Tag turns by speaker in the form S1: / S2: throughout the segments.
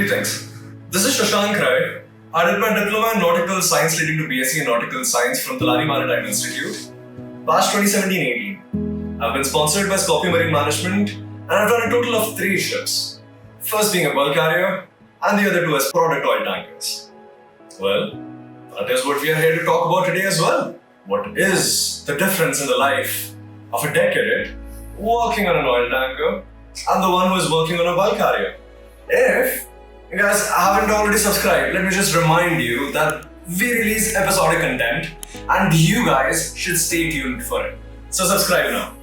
S1: Greetings. This is Shashank Rai. I did my diploma in nautical science leading to BSc in nautical science from the MarineR Institute. Batch 2017-18. I've been sponsored by Scorpio Marine Management and I've done a total of 3 ships. First being a bulk carrier and the other 2 as product oil tankers. Well, that is what we are here to talk about today as well. What is the difference in the life of a deck cadet working on an oil tanker and the one who is working on a bulk carrier? If you guys haven't already subscribed, let me just remind you that we release episodic content and you guys should stay tuned for it. So subscribe now.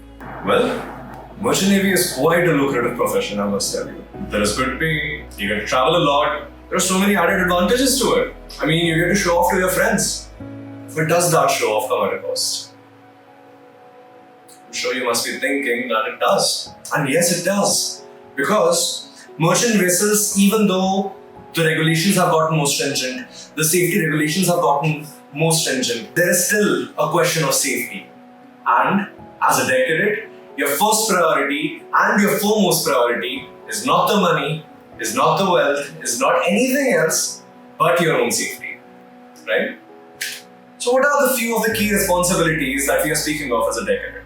S1: Well, Merchant Navy is quite a lucrative profession, I must tell you. There is good pay, you get to travel a lot, there are so many added advantages to it. I mean, you get to show off to your friends. But does that show off come at a cost? I'm sure you must be thinking that it does. And yes, it does. Because merchant vessels, even though the regulations have gotten more stringent, the safety regulations have gotten more stringent, there is still a question of safety. And as a deck cadet, your first priority and your foremost priority is not the money, is not the wealth, is not anything else but your own safety. Right? So what are the few of the key responsibilities that we are speaking of as a deck cadet?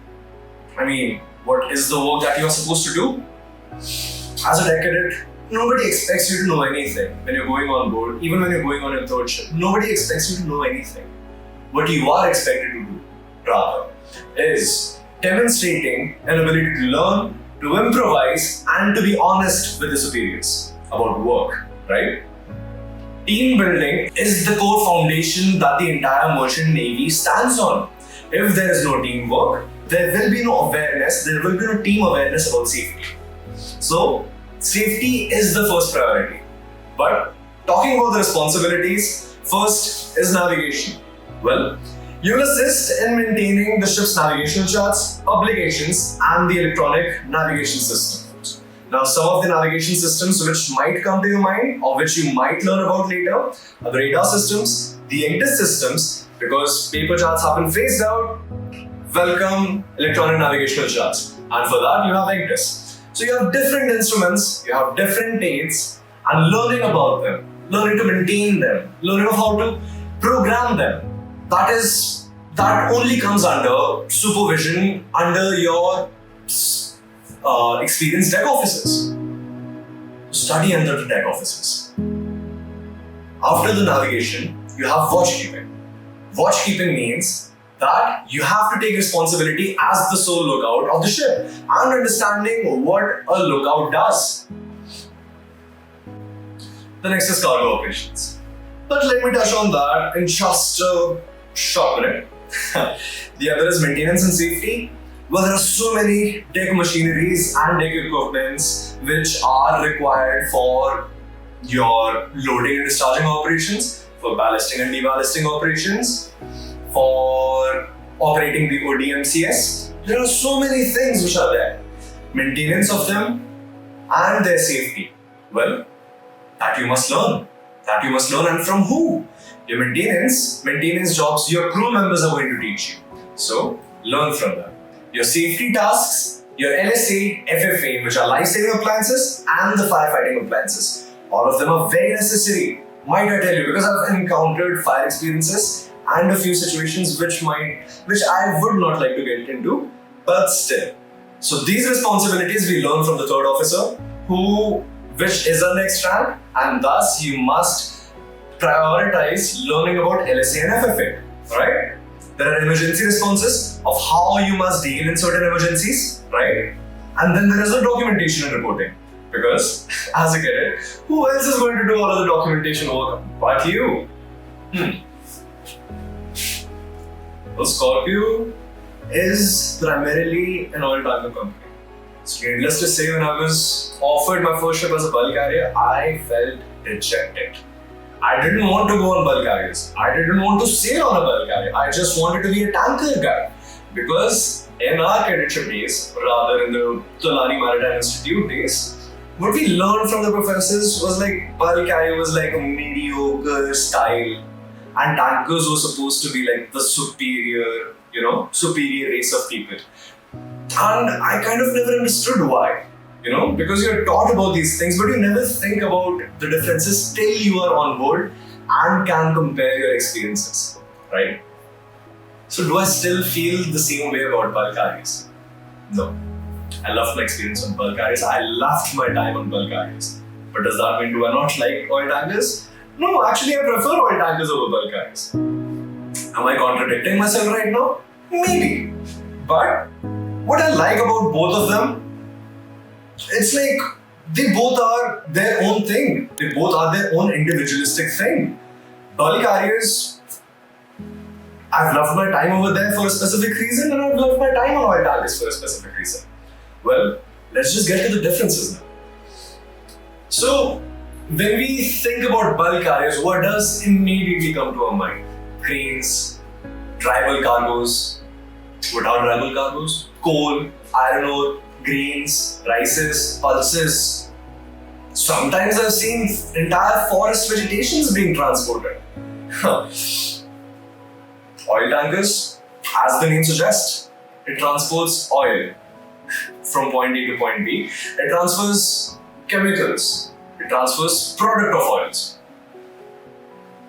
S1: I mean, what is the work that you are supposed to do? As a deck cadet, nobody expects you to know anything when you're going on board, even when you're going on your third ship. Nobody expects you to know anything. What you are expected to do, rather, is demonstrating an ability to learn, to improvise, and to be honest with the superiors about work, right? Team building is the core foundation that the entire merchant navy stands on. If there is no teamwork, there will be no awareness, there will be no team awareness about safety. So, safety is the first priority. But talking about the responsibilities, first is navigation. Well, you'll assist in maintaining the ship's navigational charts, publications, and the electronic navigation system. Now, some of the navigation systems which might come to your mind or which you might learn about later are the radar systems, the INTIS systems, because paper charts have been phased out. Welcome electronic navigational charts. And for that, you have INTIS. So you have different instruments, you have different aids, and learning about them, learning to maintain them, learning of how to program them. That only comes under supervision, under your experienced deck officers. Study under the deck officers. After the navigation, you have watchkeeping. Watchkeeping means that you have to take responsibility as the sole lookout of the ship and understanding what a lookout does. The next is cargo operations. But let me touch on that in just a short minute. The other is maintenance and safety. Well, there are so many deck machineries and deck equipments which are required for your loading and discharging operations, for ballasting and deballasting operations, for operating the ODMCS. There are so many things which are there. Maintenance of them and their safety. Well, that you must learn. That you must learn, and from who? Your maintenance jobs, your crew members are going to teach you. So, learn from them. Your safety tasks, your LSA, FFA, which are life-saving appliances, and the firefighting appliances. All of them are very necessary, might I tell you, because I've encountered fire experiences and a few situations which I would not like to get into, but still. So these responsibilities we learn from the third officer, which is our next rank, and thus you must prioritize learning about LSA and FFA, right? There are emergency responses of how you must deal in certain emergencies, right? And then there is the documentation and reporting. Because as a cadet, who else is going to do all of the documentation work but you? Well, Scorpio is primarily an oil tanker company. So needless to say, when I was offered my first ship as a bulk carrier, I felt rejected. I didn't want to go on bulk carriers. I didn't want to sail on a bulk carrier. I just wanted to be a tanker guy. Because in our cadetship days, rather in the Tulani Maritime Institute days, what we learned from the professors was like bulk carrier was like a mediocre style, and tankers were supposed to be like the superior race of people. And I kind of never understood why. because you're taught about these things, but you never think about the differences till you are on board and can compare your experiences, right? So do I still feel the same way about bulk carriers? No. I loved my experience on bulk carriers. I loved my time on bulk carriers. But does that mean do I not like oil tankers? No, actually I prefer oil tankers over bulk carriers. Am I contradicting myself right now? Maybe. But what I like about both of them, it's like they both are their own thing. They both are their own individualistic thing. Bulk carriers, I've loved my time over there for a specific reason, and I've loved my time on oil tankers for a specific reason. Well, let's just get to the differences now. So, when we think about bulk carriers, what does immediately come to our mind? Cranes, dry bulk cargoes. What are dry bulk cargoes? Coal, iron ore, grains, rices, pulses. Sometimes I've seen entire forest vegetations being transported. Oil tankers, as the name suggests, it transports oil from point A to point B. It transfers chemicals. It transfers product of oils.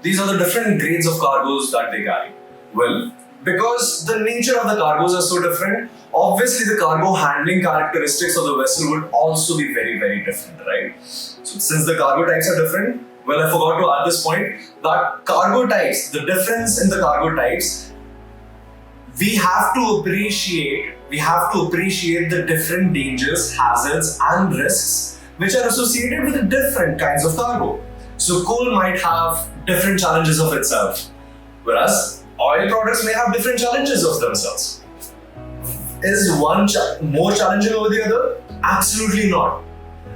S1: These are the different grades of cargoes that they carry. Well, because the nature of the cargoes are so different, obviously the cargo handling characteristics of the vessel would also be very, very different, right? So since the cargo types are different, well, I forgot to add this point, that cargo types, the difference in the cargo types, we have to appreciate the different dangers, hazards and risks which are associated with the different kinds of cargo. So coal might have different challenges of itself, whereas oil products may have different challenges of themselves. Is one more challenging over the other? Absolutely not.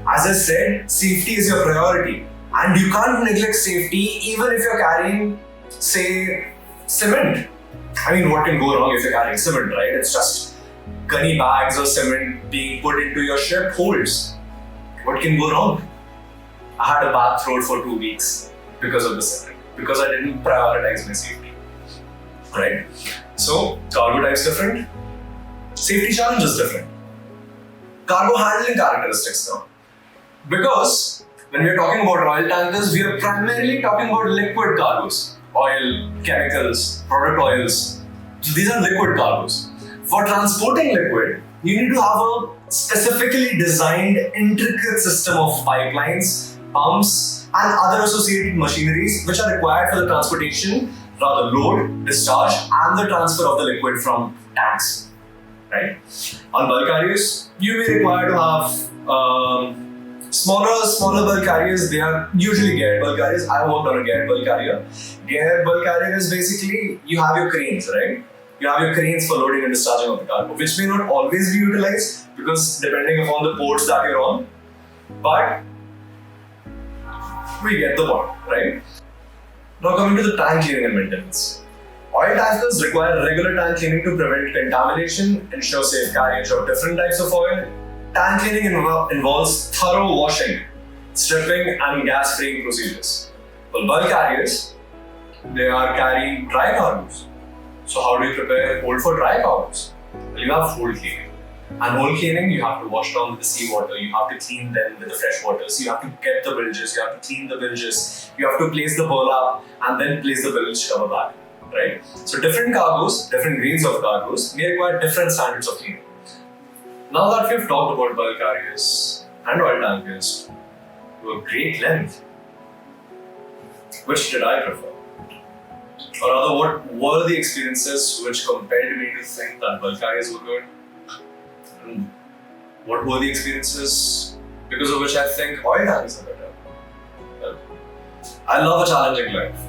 S1: As I said, safety is your priority, and you can't neglect safety even if you're carrying, say, cement. I mean, what can go wrong if you're carrying cement, right? It's just gunny bags of cement being put into your ship holds. What can go wrong? I had a bath road for 2 weeks because of the cement, because I didn't prioritize my safety, right? So, cargo type's different, safety challenge is different. Cargo handling characteristics now. Because when we're talking about oil tankers, we are primarily talking about liquid cargoes. Oil, chemicals, product oils. So these are liquid cargoes. For transporting liquid, you need to have a specifically designed, intricate system of pipelines, pumps, and other associated machineries which are required for the transportation, rather load, discharge, and the transfer of the liquid from tanks. Right? On bulk carriers, you may require to have smaller bulk carriers. They are usually geared bulk carriers. I worked on a geared bulk carrier. Geared bulk carrier is basically you have your cranes, right? You have your cranes for loading and discharging of the cargo, which may not always be utilized because depending upon the ports that you're on. But we get the point, right? Now coming to the tank cleaning and maintenance. Oil tankers require regular tank cleaning to prevent contamination, ensure safe carriage of different types of oil. Tank cleaning involves thorough washing, stripping and gas freeing procedures. Well, bulk carriers, they are carrying dry cargoes. So how do you prepare hold for dry cargoes? Well, you have hold cleaning. And hold cleaning, you have to wash down with the seawater, you have to clean them with the fresh water. So you have to get the bilges, you have to clean the bilges, you have to place the burlap and then place the bilge cover back, right? So different cargoes, different grades of cargoes may require different standards of cleaning. Now that we've talked about bulk carriers and oil tankers to a great length, which did I prefer? Or rather, what were the experiences which compelled me to think that bulk carriers were good? And what were the experiences because of which I think oil tankers are better? Well, I love a challenging life.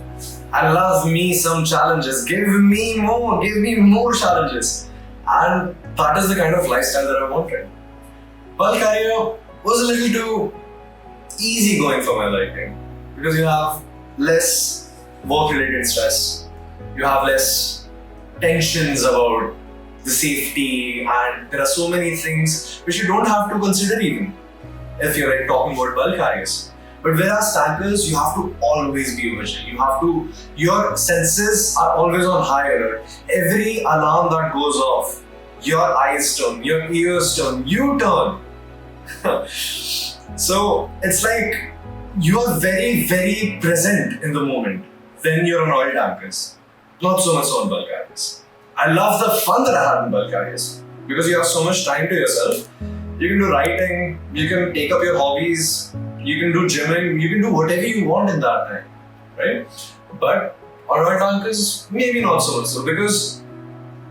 S1: I love me some challenges. Give me more challenges. And that is the kind of lifestyle that I wanted. Bulk carrier was a little too easy going for my liking because you have less work-related stress, you have less tensions about the safety, and there are so many things which you don't have to consider even if you're talking about bulk carriers. But whereas tankers, you have to always be vigilant. Your senses are always on high alert. Every alarm that goes off, your eyes turn, your ears turn, you turn. So it's like you are very, very present in the moment when you're on oil tankers. Not so much on bulk carriers. I love the fun that I had in bulk carriers because you have so much time to yourself. You can do writing, you can take up your hobbies, you can do gymming, you can do whatever you want in that time, right? But on oil tankers, maybe not so much so because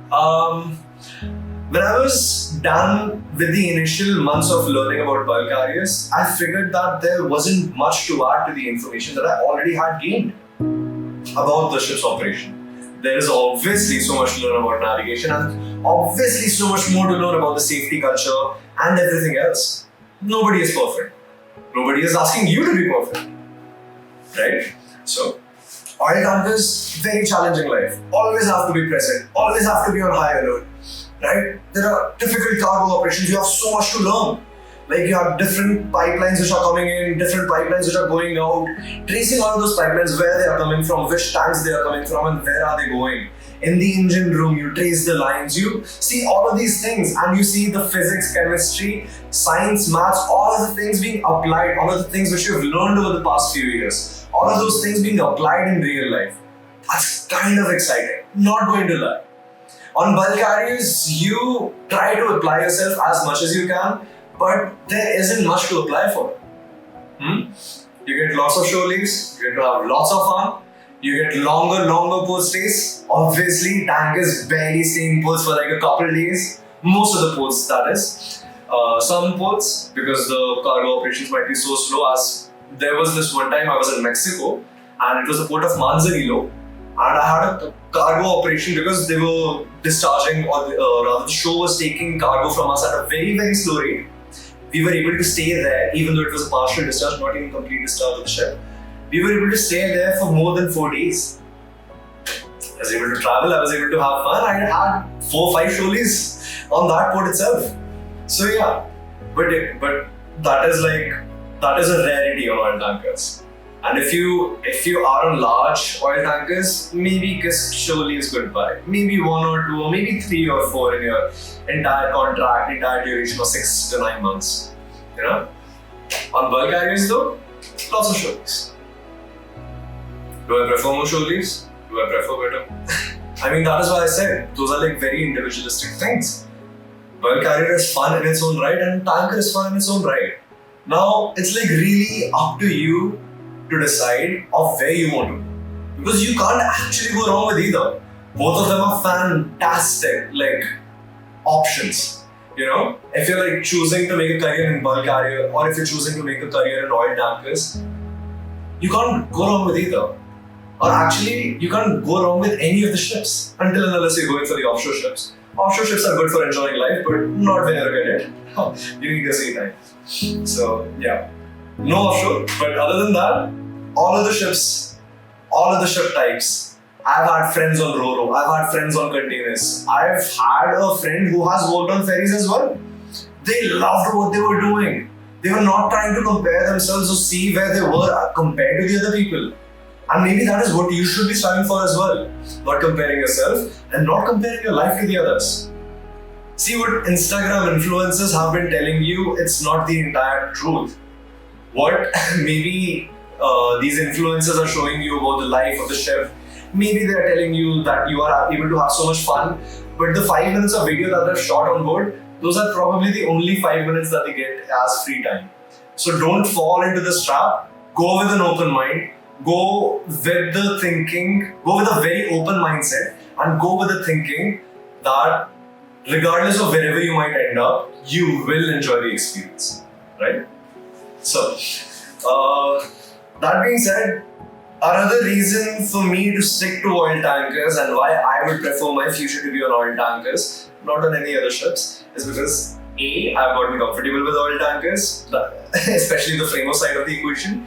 S1: when I was done with the initial months of learning about bulk carriers, I figured that there wasn't much to add to the information that I already had gained about the ship's operation. There is obviously so much to learn about navigation and obviously so much more to learn about the safety culture and everything else. Nobody is perfect. Nobody is asking you to be perfect, right? So, oil tankers, very challenging life. Always have to be present. Always have to be on high alert, right? There are difficult cargo operations. You have so much to learn. Like you have different pipelines which are coming in, different pipelines which are going out. Tracing all of those pipelines, where they are coming from, which tanks they are coming from, and where are they going. In the engine room, you trace the lines. You see all of these things, and you see the physics, chemistry, science, maths, all of the things being applied, all of the things which you've learned over the past few years. All of those things being applied in real life. That's kind of exciting. Not going to lie. On bulk carriers, you try to apply yourself as much as you can, but there isn't much to apply for. You get lots of shore leaves, you get to have lots of fun, you get longer port stays. Obviously, tankers barely stay in ports for like a couple of days. Most of the ports, that is. Some ports, because the cargo operations might be so slow, as there was this one time I was in Mexico and it was the port of Manzanillo, and I had a cargo operation because they were discharging, or rather the show was taking cargo from us at a very, very slow rate. We were able to stay there, even though it was a partial discharge, not even complete discharge of the ship. We were able to stay there for more than 4 days. I was able to travel, I was able to have fun. I had 4 or 5 sholies on that port itself. So yeah, but that is a rarity on oil tankers. And if you are on large oil tankers, maybe kiss sholies goodbye. Maybe 1 or 2 or maybe 3 or 4 in your entire contract, entire duration of 6 to 9 months. You know? On bulk carriers though, lots of sholies. Do I prefer more sholies? Do I prefer better? I mean, that is why I said those are like very individualistic things. Bulk carrier is fun in its own right and tanker is fun in its own right. Now, it's like really up to you to decide of where you want to. Because you can't actually go wrong with either. Both of them are fantastic, like, options. You know, if you're like choosing to make a career in bulk carrier or if you're choosing to make a career in oil tankers, you can't go wrong with either. Or actually, you can't go wrong with any of the ships until and unless you're going for the offshore ships. Offshore ships are good for enjoying life, but not when you're a cadet. You need your sea time. So, yeah. No offshore, but other than that, all of the ship types. I've had friends on Ro-Ro, I've had friends on containers. I've had a friend who has worked on ferries as well. They loved what they were doing. They were not trying to compare themselves or see where they were compared to the other people. And maybe that is what you should be striving for as well. Not comparing yourself and not comparing your life to the others. See, what Instagram influencers have been telling you, it's not the entire truth. What maybe these influencers are showing you about the life of the ship, maybe they are telling you that you are able to have so much fun, but the 5 minutes of video that they've shot on board, those are probably the only 5 minutes that they get as free time. So don't fall into this trap. Go with an open mind. Go with the thinking, go with a very open mindset and go with the thinking that regardless of wherever you might end up, you will enjoy the experience, right? So, that being said, another reason for me to stick to oil tankers and why I would prefer my future to be on oil tankers, not on any other ships, is because A, I've gotten comfortable with oil tankers, especially the framework side of the equation.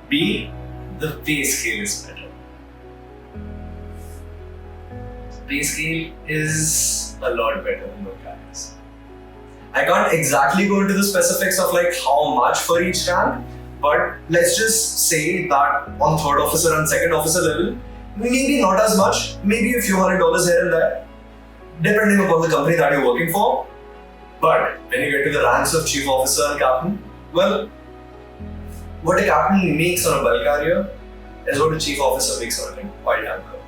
S1: B, the pay scale is better. Pay scale is a lot better than bulk carriers. I can't exactly go into the specifics of like how much for each rank, but let's just say that on 3rd officer and 2nd officer level, maybe not as much, maybe a few $100s here and there, depending upon the company that you're working for. But when you get to the ranks of chief officer and captain, well, what a captain makes on a bulk carrier is what a chief officer makes on an oil tanker.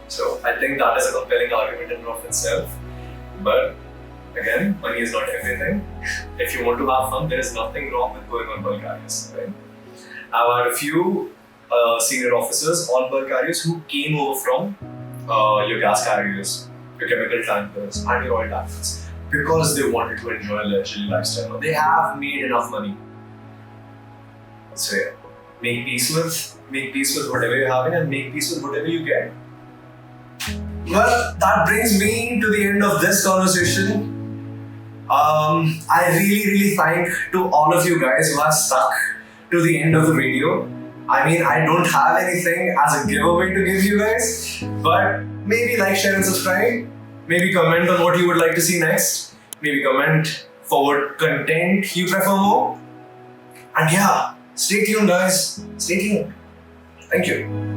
S1: So I think that is a compelling argument in and of itself. But again, money is not everything. If you want to have fun, there is nothing wrong with going on bulk carriers. Right? I've had a few senior officers on bulk carriers who came over from your gas carriers, your chemical tankers, and your oil tankers because they wanted to enjoy a leisurely lifestyle. They have made enough money. So yeah, make peace with whatever you're having and make peace with whatever you get. Well, that brings me to the end of this conversation. I really thank to all of you guys who have stuck to the end of the video. I mean, I don't have anything as a giveaway to give you guys, but maybe like, share and subscribe. Maybe comment on what you would like to see next. Maybe comment for what content you prefer more. And yeah, stay tuned guys. Stay tuned. Thank you.